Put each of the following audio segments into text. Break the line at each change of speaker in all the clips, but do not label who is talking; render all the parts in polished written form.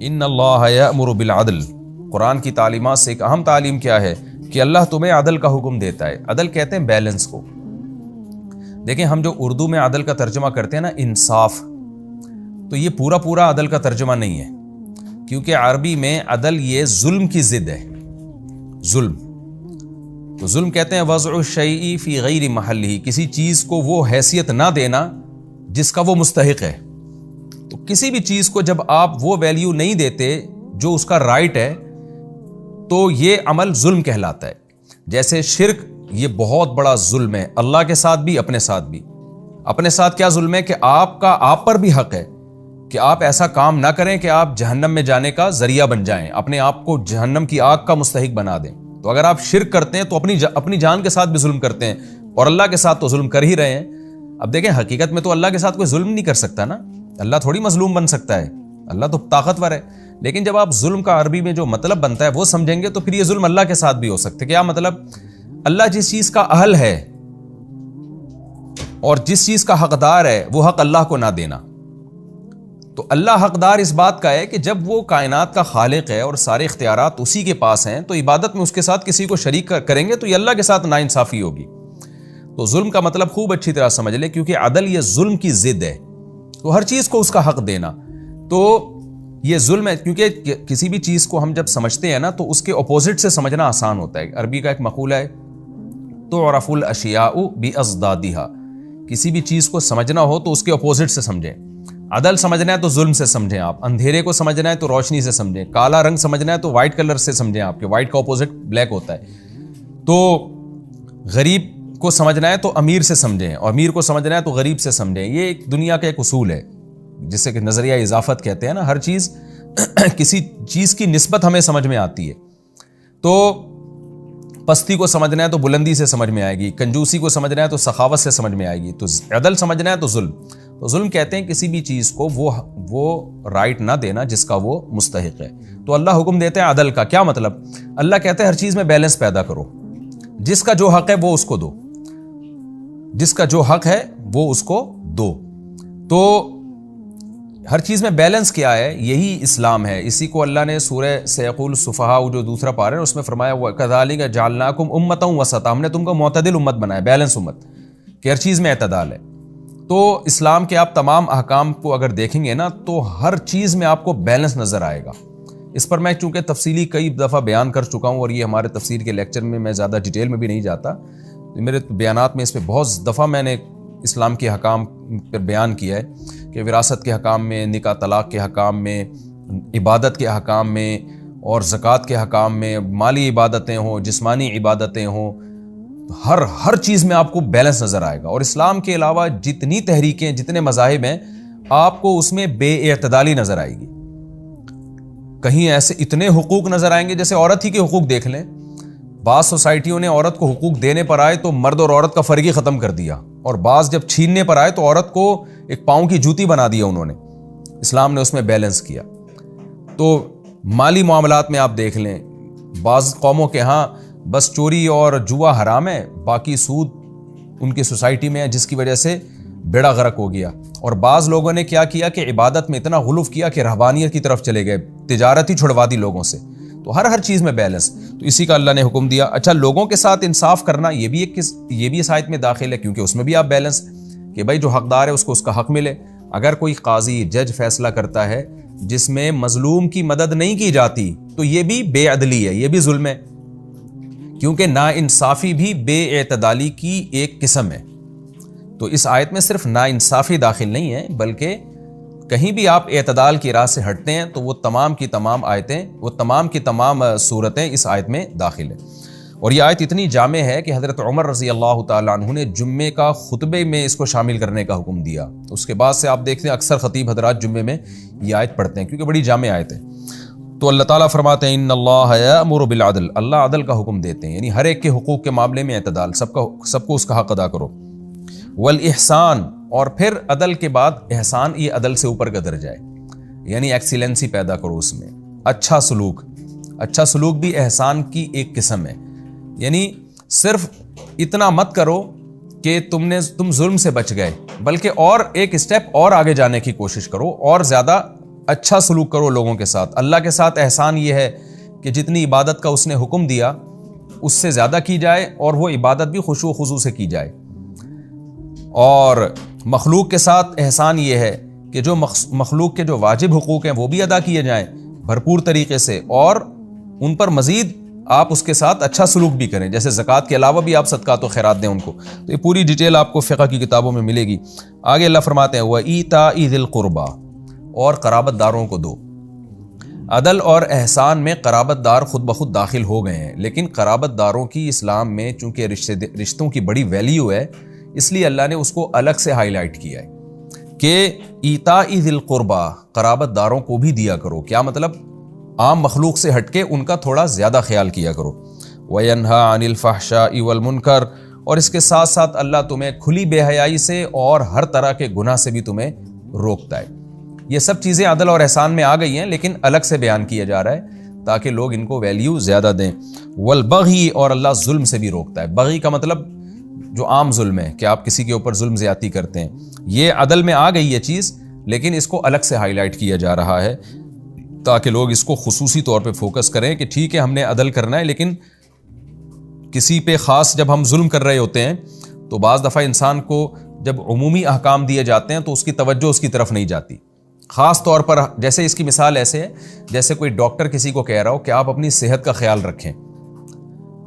ان اللہ یأمر بالعدل، قرآن کی تعلیمات سے ایک اہم تعلیم کیا ہے کہ اللہ تمہیں عدل کا حکم دیتا ہے۔ عدل کہتے ہیں بیلنس کو۔ دیکھیں ہم جو اردو میں عدل کا ترجمہ کرتے ہیں نا انصاف، تو یہ پورا عدل کا ترجمہ نہیں ہے، کیونکہ عربی میں عدل یہ ظلم کی ضد ہے۔ ظلم تو ظلم کہتے ہیں وضع الشیء فی غیر محلہ، کسی چیز کو وہ حیثیت نہ دینا جس کا وہ مستحق ہے۔ تو کسی بھی چیز کو جب آپ وہ ویلیو نہیں دیتے جو اس کا رائٹ ہے تو یہ عمل ظلم کہلاتا ہے۔ جیسے شرک، یہ بہت بڑا ظلم ہے، اللہ کے ساتھ بھی اپنے ساتھ بھی۔ اپنے ساتھ کیا ظلم ہے کہ آپ پر بھی حق ہے کہ آپ ایسا کام نہ کریں کہ آپ جہنم میں جانے کا ذریعہ بن جائیں، اپنے آپ کو جہنم کی آگ کا مستحق بنا دیں۔ تو اگر آپ شرک کرتے ہیں تو اپنی جان کے ساتھ بھی ظلم کرتے ہیں، اور اللہ کے ساتھ تو ظلم کر ہی رہے ہیں۔ اب دیکھیں حقیقت میں تو اللہ کے ساتھ کوئی ظلم نہیں کر سکتا نا، اللہ تھوڑی مظلوم بن سکتا ہے، اللہ تو طاقتور ہے۔ لیکن جب آپ ظلم کا عربی میں جو مطلب بنتا ہے وہ سمجھیں گے تو پھر یہ ظلم اللہ کے ساتھ بھی ہو سکتا ہے۔ کیا مطلب؟ اللہ جس چیز کا اہل ہے اور جس چیز کا حقدار ہے وہ حق اللہ کو نہ دینا۔ تو اللہ حقدار اس بات کا ہے کہ جب وہ کائنات کا خالق ہے اور سارے اختیارات اسی کے پاس ہیں، تو عبادت میں اس کے ساتھ کسی کو شریک کریں گے تو یہ اللہ کے ساتھ ناانصافی ہوگی۔ تو ظلم کا مطلب خوب اچھی طرح سمجھ لیں، کیونکہ عدل یہ ظلم کی ضد ہے، تو ہر چیز کو اس کا حق دینا۔ تو یہ ظلم ہے، کیونکہ کسی بھی چیز کو ہم جب سمجھتے ہیں نا تو اس کے اپوزٹ سے سمجھنا آسان ہوتا ہے۔ عربی کا ایک مقولہ ہے تعرف الاشیاء باضدادها، کسی بھی چیز کو سمجھنا ہو تو اس کے اپوزٹ سے سمجھیں۔ عدل سمجھنا ہے تو ظلم سے سمجھیں آپ، اندھیرے کو سمجھنا ہے تو روشنی سے سمجھیں، کالا رنگ سمجھنا ہے تو وائٹ کلر سے سمجھیں، آپ کے وائٹ کا اپوزٹ بلیک ہوتا ہے۔ تو غریب کو سمجھنا ہے تو امیر سے سمجھیں، اور امیر کو سمجھنا ہے تو غریب سے سمجھیں۔ یہ ایک دنیا کا ایک اصول ہے جسے کہ نظریہ اضافت کہتے ہیں نا، ہر چیز کسی چیز کی نسبت ہمیں سمجھ میں آتی ہے۔ تو پستی کو سمجھنا ہے تو بلندی سے سمجھ میں آئے گی، کنجوسی کو سمجھنا ہے تو سخاوت سے سمجھ میں آئے گی۔ تو عدل سمجھنا ہے تو ظلم، تو ظلم کہتے ہیں کسی بھی چیز کو وہ رائٹ نہ دینا جس کا وہ مستحق ہے۔ تو اللہ حکم دیتے ہیں عدل کا۔ کیا مطلب؟ اللہ کہتے ہیں ہر چیز میں بیلنس پیدا کرو، جس کا جو حق ہے وہ اس کو دو، جس کا جو حق ہے وہ اس کو دو۔ تو ہر چیز میں بیلنس کیا ہے؟ یہی اسلام ہے۔ اسی کو اللہ نے سورہ سیقول السفہاء جو دوسرا پارہ ہے اس میں فرمایا وَكَذَلِكَ جَعَلْنَاكُمْ أُمَّةً وَسَطًا، ہم نے تم کو معتدل امت بنایا، بیلنس امت، کہ ہر چیز میں اعتدال ہے۔ تو اسلام کے آپ تمام احکام کو اگر دیکھیں گے نا تو ہر چیز میں آپ کو بیلنس نظر آئے گا۔ اس پر میں چونکہ تفصیلی کئی دفعہ بیان کر چکا ہوں، اور یہ ہمارے تفسیر کے لیکچر میں زیادہ ڈیٹیل میں بھی نہیں جاتا، میرے بیانات میں اس پہ بہت دفعہ میں نے اسلام کے حکام پر بیان کیا ہے کہ وراثت کے حکام میں، نکاح طلاق کے حکام میں، عبادت کے حکام میں، اور زکوٰۃ کے حکام میں، مالی عبادتیں ہوں، جسمانی عبادتیں ہوں، ہر چیز میں آپ کو بیلنس نظر آئے گا۔ اور اسلام کے علاوہ جتنی تحریکیں، جتنے مذاہب ہیں، آپ کو اس میں بے اعتدالی نظر آئے گی۔ کہیں ایسے اتنے حقوق نظر آئیں گے، جیسے عورت ہی کے حقوق دیکھ لیں، بعض سوسائٹیوں نے عورت کو حقوق دینے پر آئے تو مرد اور عورت کا فرق ہی ختم کر دیا، اور بعض جب چھیننے پر آئے تو عورت کو ایک پاؤں کی جوتی بنا دیا انہوں نے۔ اسلام نے اس میں بیلنس کیا۔ تو مالی معاملات میں آپ دیکھ لیں، بعض قوموں کے ہاں بس چوری اور جوا حرام ہے، باقی سود ان کی سوسائٹی میں ہے، جس کی وجہ سے بیڑا غرق ہو گیا۔ اور بعض لوگوں نے کیا کیا کہ عبادت میں اتنا غلو کیا کہ رہبانیت کی طرف چلے گئے، تجارت ہی چھڑوا دی لوگوں سے۔ تو ہر چیز میں بیلنس، تو اسی کا اللہ نے حکم دیا۔ اچھا، لوگوں کے ساتھ انصاف کرنا یہ بھی اس آیت میں داخل ہے، کیونکہ اس میں بھی آپ بیلنس کہ بھائی جو حقدار ہے اس کو اس کا حق ملے۔ اگر کوئی قاضی جج فیصلہ کرتا ہے جس میں مظلوم کی مدد نہیں کی جاتی تو یہ بھی بے عدلی ہے، یہ بھی ظلم ہے، کیونکہ ناانصافی بھی بے اعتدالی کی ایک قسم ہے۔ تو اس آیت میں صرف ناانصافی داخل نہیں ہے، بلکہ کہیں بھی آپ اعتدال کی راہ سے ہٹتے ہیں تو وہ تمام کی تمام آیتیں، وہ تمام کی تمام صورتیں اس آیت میں داخل ہیں۔ اور یہ آیت اتنی جامع ہے کہ حضرت عمر رضی اللہ تعالیٰ عنہ نے جمعے کا خطبے میں اس کو شامل کرنے کا حکم دیا۔ اس کے بعد سے آپ دیکھتے ہیں اکثر خطیب حضرات جمعے میں یہ آیت پڑھتے ہیں، کیونکہ بڑی جامع آیت ہے۔ تو اللہ تعالیٰ فرماتے ہیں ان اللہ یأمر بالعدل، اللہ عدل کا حکم دیتے ہیں، یعنی ہر ایک کے حقوق کے معاملے میں اعتدال، سب کو اس کا حق ادا کرو۔ والاحسان، اور پھر عدل کے بعد احسان، یہ عدل سے اوپر کا درجہ ہے، یعنی ایکسیلنسی پیدا کرو اس میں۔ اچھا سلوک بھی احسان کی ایک قسم ہے، یعنی صرف اتنا مت کرو کہ تم ظلم سے بچ گئے، بلکہ اور ایک سٹیپ اور آگے جانے کی کوشش کرو، اور زیادہ اچھا سلوک کرو لوگوں کے ساتھ. اللہ کے ساتھ احسان یہ ہے کہ جتنی عبادت کا اس نے حکم دیا اس سے زیادہ کی جائے, اور وہ عبادت بھی خشوع و خضوع سے کی جائے. اور مخلوق کے ساتھ احسان یہ ہے کہ جو مخلوق کے جو واجب حقوق ہیں وہ بھی ادا کیے جائیں بھرپور طریقے سے, اور ان پر مزید آپ اس کے ساتھ اچھا سلوک بھی کریں, جیسے زکوٰۃ کے علاوہ بھی آپ صدقات و خیرات دیں ان کو. تو یہ پوری ڈیٹیل آپ کو فقہ کی کتابوں میں ملے گی. آگے اللہ فرماتے ہیں وَإِيتَاءِ ذِي الْقُرْبَى, اور قرابت داروں کو دو. عدل اور احسان میں قرابت دار خود بخود داخل ہو گئے ہیں, لیکن قرابت داروں کی اسلام میں چونکہ رشتوں کی بڑی ویلیو ہے, اس لیے اللہ نے اس کو الگ سے ہائی لائٹ کیا ہے کہ ایتاء ذی القربى, قرابت داروں کو بھی دیا کرو. کیا مطلب؟ عام مخلوق سے ہٹ کے ان کا تھوڑا زیادہ خیال کیا کرو. وَيَنْهَى عَنِ الْفَحْشَاءِ وَالْمُنْكَرِ, اور اس کے ساتھ ساتھ اللہ تمہیں کھلی بے حیائی سے اور ہر طرح کے گناہ سے بھی تمہیں روکتا ہے. یہ سب چیزیں عدل اور احسان میں آ گئی ہیں, لیکن الگ سے بیان کیا جا رہا ہے تاکہ لوگ ان کو ویلیو زیادہ دیں. والبغی, اور اللہ ظلم سے بھی روکتا ہے. بغی کا مطلب جو عام ظلم ہے کہ آپ کسی کے اوپر ظلم زیادتی کرتے ہیں, یہ عدل میں آ گئی یہ چیز, لیکن اس کو الگ سے ہائی لائٹ کیا جا رہا ہے تاکہ لوگ اس کو خصوصی طور پہ فوکس کریں کہ ٹھیک ہے ہم نے عدل کرنا ہے, لیکن کسی پہ خاص جب ہم ظلم کر رہے ہوتے ہیں تو بعض دفعہ انسان کو جب عمومی احکام دیے جاتے ہیں تو اس کی توجہ اس کی طرف نہیں جاتی. خاص طور پر جیسے اس کی مثال ایسے ہے جیسے کوئی ڈاکٹر کسی کو کہہ رہا ہو کہ آپ اپنی صحت کا خیال رکھیں.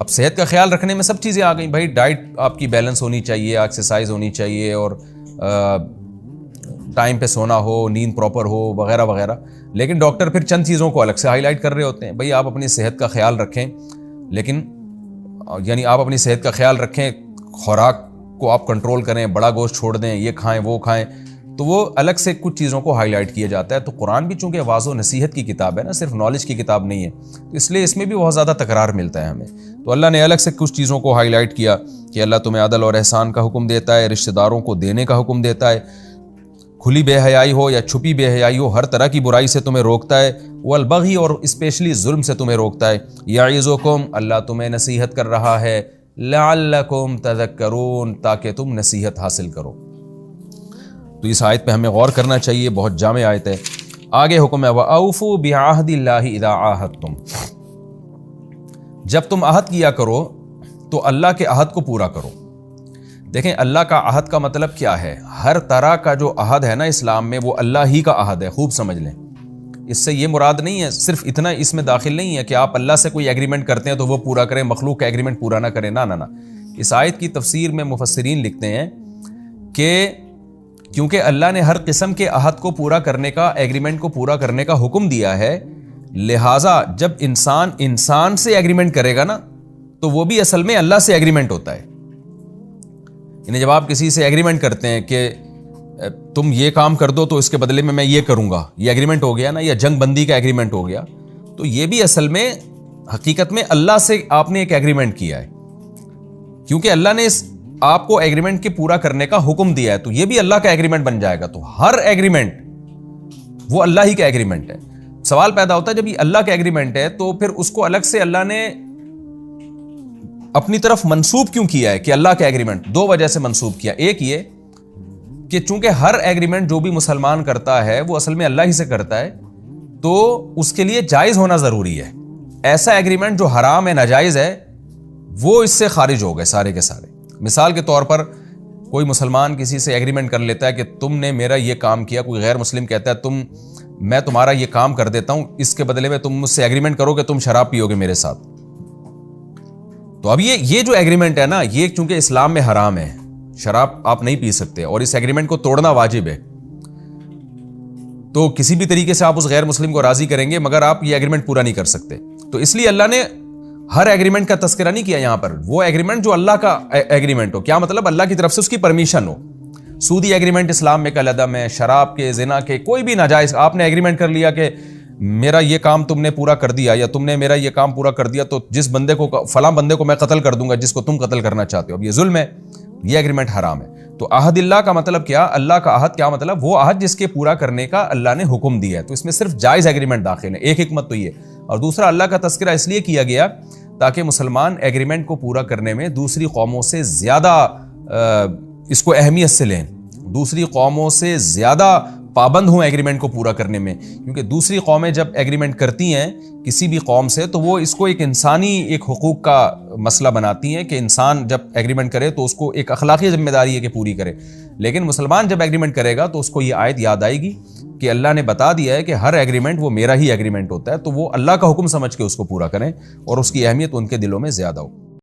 اب صحت کا خیال رکھنے میں سب چیزیں آ گئیں بھائی, ڈائٹ آپ کی بیلنس ہونی چاہیے, ایکسرسائز ہونی چاہیے, اور ٹائم پہ سونا ہو, نیند پراپر ہو, وغیرہ وغیرہ. لیکن ڈاکٹر پھر چند چیزوں کو الگ سے ہائی لائٹ کر رہے ہوتے ہیں. بھئی آپ اپنی صحت کا خیال رکھیں, لیکن یعنی آپ اپنی صحت کا خیال رکھیں, خوراک کو آپ کنٹرول کریں, بڑا گوشت چھوڑ دیں, یہ کھائیں وہ کھائیں, تو وہ الگ سے کچھ چیزوں کو ہائی لائٹ کیا جاتا ہے. تو قرآن بھی چونکہ واضح و نصیحت کی کتاب ہے نا, صرف نالج کی کتاب نہیں ہے, تو اس لیے اس میں بھی بہت زیادہ تکرار ملتا ہے ہمیں. تو اللہ نے الگ سے کچھ چیزوں کو ہائی لائٹ کیا کہ اللہ تمہیں عدل اور احسان کا حکم دیتا ہے, رشتہ داروں کو دینے کا حکم دیتا ہے, کھلی بے حیائی ہو یا چھپی بے حیائی ہو, ہر طرح کی برائی سے تمہیں روکتا ہے. والبغی, اور اسپیشلی ظلم سے تمہیں روکتا ہے. یعظکم, اللہ تمہیں نصیحت کر رہا ہے. لعلکم تذکرون, تاکہ تم نصیحت حاصل کرو. تو اس آیت پہ ہمیں غور کرنا چاہیے, بہت جامع آیت ہے. آگے حکم ہے وَأَوْفُوا بِعَهْدِ اللَّهِ إِذَا عَاهَدتُّمْ, جب تم عہد کیا کرو تو اللہ کے عہد کو پورا کرو. دیکھیں اللہ کا عہد کا مطلب کیا ہے, ہر طرح کا جو عہد ہے نا اسلام میں وہ اللہ ہی کا عہد ہے, خوب سمجھ لیں. اس سے یہ مراد نہیں ہے, صرف اتنا اس میں داخل نہیں ہے کہ آپ اللہ سے کوئی ایگریمنٹ کرتے ہیں تو وہ پورا کریں, مخلوق کا ایگریمنٹ پورا نہ کریں, نہ. اس آیت کی تفسیر میں مفسرین لکھتے ہیں کہ کیونکہ اللہ نے ہر قسم کے عہد کو پورا کرنے کا, ایگریمنٹ کو پورا کرنے کا حکم دیا ہے, لہٰذا جب انسان سے ایگریمنٹ کرے گا نا تو وہ بھی اصل میں اللہ سے ایگریمنٹ ہوتا ہے. یعنی جب آپ کسی سے ایگریمنٹ کرتے ہیں کہ تم یہ کام کر دو تو اس کے بدلے میں یہ کروں گا, یہ ایگریمنٹ ہو گیا نا, یا جنگ بندی کا ایگریمنٹ ہو گیا, تو یہ بھی اصل میں حقیقت میں اللہ سے آپ نے ایک ایگریمنٹ کیا ہے, کیونکہ اللہ نے آپ کو ایگریمنٹ کے پورا کرنے کا حکم دیا ہے, تو یہ بھی اللہ کا ایگریمنٹ بن جائے گا. تو ہر ایگریمنٹ وہ اللہ ہی کا ایگریمنٹ ہے. سوال پیدا ہوتا ہے جب یہ اللہ کا ایگریمنٹ ہے تو پھر اس کو الگ سے اللہ نے اپنی طرف منسوب کیوں کیا ہے کہ اللہ کا ایگریمنٹ؟ دو وجہ سے منسوب کیا. ایک یہ کہ چونکہ ہر ایگریمنٹ جو بھی مسلمان کرتا ہے وہ اصل میں اللہ ہی سے کرتا ہے, تو اس کے لیے جائز ہونا ضروری ہے. ایسا ایگریمنٹ جو حرام ہے, ناجائز ہے, وہ اس سے خارج ہو گئے سارے کے سارے. مثال کے طور پر کوئی مسلمان کسی سے ایگریمنٹ کر لیتا ہے کہ تم نے میرا یہ کام کیا, کوئی غیر مسلم کہتا ہے میں تمہارا یہ کام کر دیتا ہوں, اس کے بدلے میں تم مجھ سے ایگریمنٹ کرو کہ تم شراب پیو گے میرے ساتھ. تو اب یہ جو ایگریمنٹ ہے نا, یہ چونکہ اسلام میں حرام ہے, شراب آپ نہیں پی سکتے, اور اس ایگریمنٹ کو توڑنا واجب ہے, تو کسی بھی طریقے سے آپ اس غیر مسلم کو راضی کریں گے مگر آپ یہ ایگریمنٹ پورا نہیں کر سکتے. تو اس لیے اللہ نے ہر ایگریمنٹ کا تذکرہ نہیں کیا یہاں پر, وہ ایگریمنٹ جو اللہ کا ایگریمنٹ ہو. کیا مطلب؟ اللہ کی طرف سے اس کی پرمیشن ہو. سودی ایگریمنٹ اسلام میں کالعدم ہے, شراب کے, زنا کے, کوئی بھی ناجائز آپ نے ایگریمنٹ کر لیا کہ میرا یہ کام تم نے پورا کر دیا, یا تم نے میرا یہ کام پورا کر دیا تو جس بندے کو, فلاں بندے کو میں قتل کر دوں گا جس کو تم قتل کرنا چاہتے ہو. اب یہ ظلم ہے, یہ ایگریمنٹ حرام ہے. تو عہد اللہ کا مطلب کیا؟ اللہ کا عہد کیا مطلب؟ وہ عہد جس کے پورا کرنے کا اللہ نے حکم دیا ہے. تو اس میں صرف جائز ایگریمنٹ داخل ہے. ایک حکمت تو یہ, اور دوسرا اللہ کا تذکرہ اس لیے کیا گیا تاکہ مسلمان ایگریمنٹ کو پورا کرنے میں دوسری قوموں سے زیادہ اس کو اہمیت سے لیں, دوسری قوموں سے زیادہ پابند ہوں ایگریمنٹ کو پورا کرنے میں، کیونکہ دوسری قومیں جب ایگریمنٹ کرتی ہیں کسی بھی قوم سے تو وہ اس کو ایک انسانی ایک حقوق کا مسئلہ بناتی ہیں کہ انسان جب ایگریمنٹ کرے تو اس کو ایک اخلاقی ذمہ داری ہے کہ پوری کرے. لیکن مسلمان جب ایگریمنٹ کرے گا تو اس کو یہ آیت یاد آئے گی کہ اللہ نے بتا دیا ہے کہ ہر ایگریمنٹ وہ میرا ہی ایگریمنٹ ہوتا ہے، تو وہ اللہ کا حکم سمجھ کے اس کو پورا کریں اور اس کی اہمیت ان کے دلوں میں زیادہ ہو.